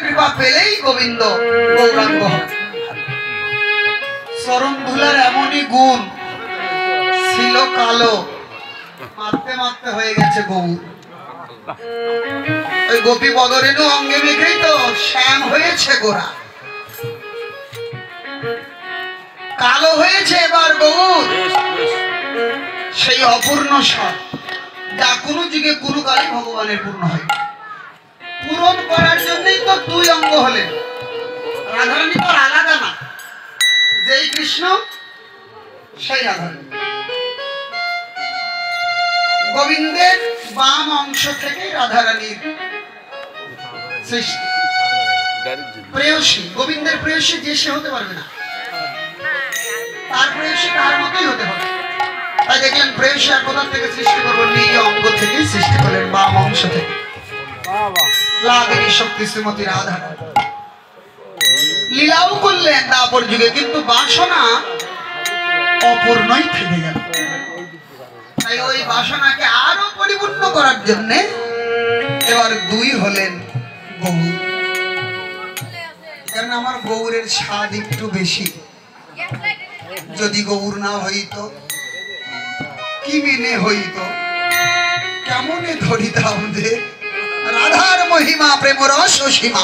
কৃপা পেলেই গোবিন্দ গৌরাঙ্গ হবে। চরণ ধুলার এমনই গুণ ছিল কালো, মারতে মারতে হয়ে গেছে গৌর। ওই গোপী বদরেণু অঙ্গে মেখেই তো শ্যাম হয়েছে গোরা, কালো হয়েছে এবার গৌর। সেই অপূর্ণ স্বর যা কোনো যুগে কোনো কালে ভগবানের পূর্ণ হয়, পূরণ করার জন্যই তো দুই অঙ্গ হলেন। রাধারানী তো আলাদা না, যেই কৃষ্ণ সেই রাধারানী। গোবিন্দের বাম অংশ থেকে রাধারানীর সৃষ্টি। প্রেয়সী, গোবিন্দের প্রেয়সী যে সে হতে পারবে না, তার প্রেয়সী তার মতোই হতে হবে। তাই দেখলেন প্রেয়সী আর কোথা থেকে সৃষ্টি করবো, নিজ অঙ্গ থেকে সৃষ্টি করলেন, বাম অংশ থেকে। লাদেনী শক্তি শ্রীমতী রাধা লীলাও করলেন দাপর যুগে, কিন্তু বাসনা অপূর্ণই থেকে গেল। তাই ওই বাসনাকে আরো পরিপূর্ণ করার জন্য এবার দুই হলেন গৌর। কারণ আমার গৌরের স্বাদ একটু বেশি। যদি গৌর না হইতো কি মেনে হইতো, কেমনে ধরিতাম দে রাধার মহিমা প্রেম রস সীমা,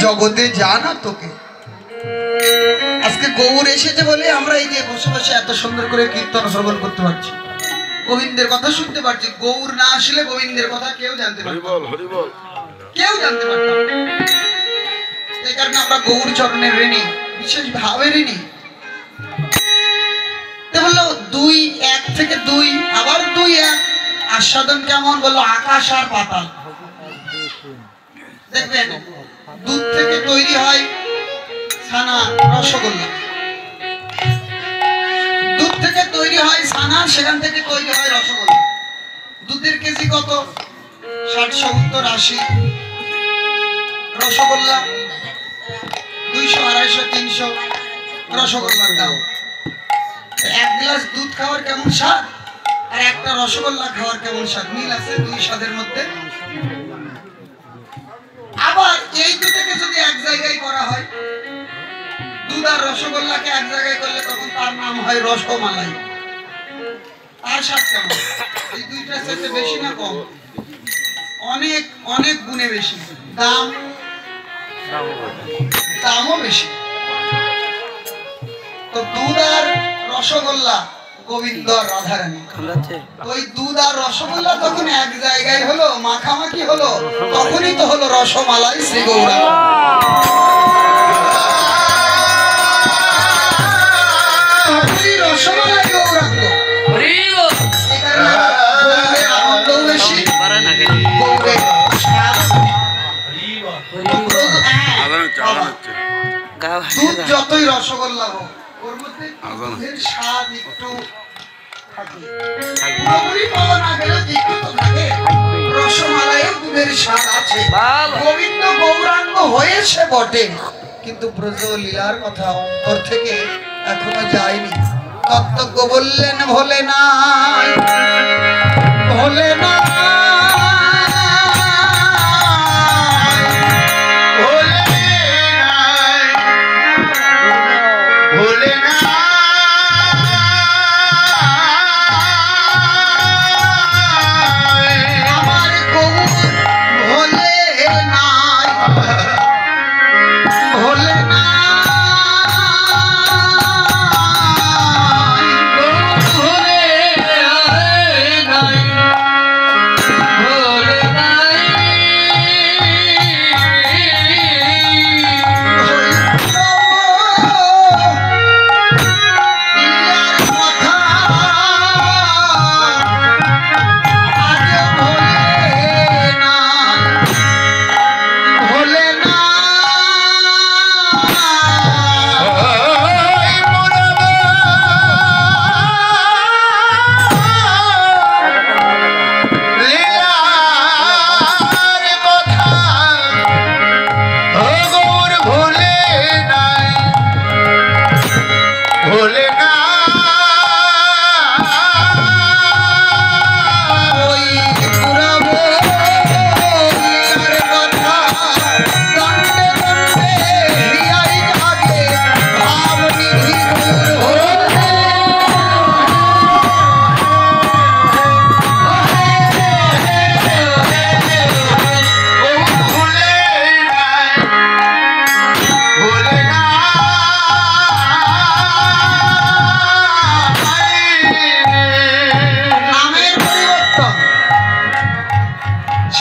জগতে জানা তোকে। আজকে গৌর এসেছে বলে আমরা এই যে বসে বসে এত সুন্দর করে কীর্তন শ্রবণ করতে পারছি, গোবিন্দের কথা শুনতে পারছি। গৌর না আসলে গোবিন্দের কথা কেউ জানতে পারত, কেউ জানতে পারত। এই কারণে আমরা গৌর চরণের ঋণী, বিশেষ ভাবে ঋণী। বললো দুই এক থেকে দুই, আবার দুই এক। আস্বাদন কেমন বললো, আকাশ আর পাতাল। দেখবেন দুধ থেকে তৈরি হয় ছানা রসগোল্লা, দুধ থেকে তৈরি হয় ছানা, সেখান থেকে তৈরি হয় রসগোল্লা। দুধের কেজি কত? 60, 70, 80। রসগোল্লা 200, 250, 300 রসগোল্লার দাম। এক গ্লাস দুধ খাওয়ার কেমন স্বাদ আর একটা রসগোল্লা খাওয়ার কেমন স্বাদ, মিল আছে দুই স্বাদের মধ্যে। আবার এই দুটোকে যদি এক জায়গায় করা হয়, দুধ আর রসগোল্লাকে এক জায়গায় করলে তখন তার নাম হয় রসমালাই। তার স্বাদ কেমন? এই দুইটার সাথে বেশি না কম? অনেক অনেক গুণে বেশি। দামও বেশি। তো দুধ আর রসগোল্লা, গোবিন্দ আর রাধারানী, ওই দুধ আর রসগোল্লা তখন এক জায়গায় হলো, মাখামাখি হলো, তখনই তো হলো রসমালাই শ্রী গৌরাঙ্গ। রসমালাই গৌরাঙ্গ। আনন্দও বেশি, দুধ যতই রসগোল্লা হোক, ওর মধ্যে দুধের স্বাদ একটু থাকে, পুরোপুরি পাওয়া না গেলেও একটু তো থাকে। রসমালাইও দুধের স্বাদ আছে। গোবিন্দ গৌরাঙ্গ হয়েছে বটে, কিন্তু ব্রজ লীলার কথা অন্তর থেকে এখনো যায়নি। কর্তব্য বললেন ভোলে নাই, ভোলে নাই।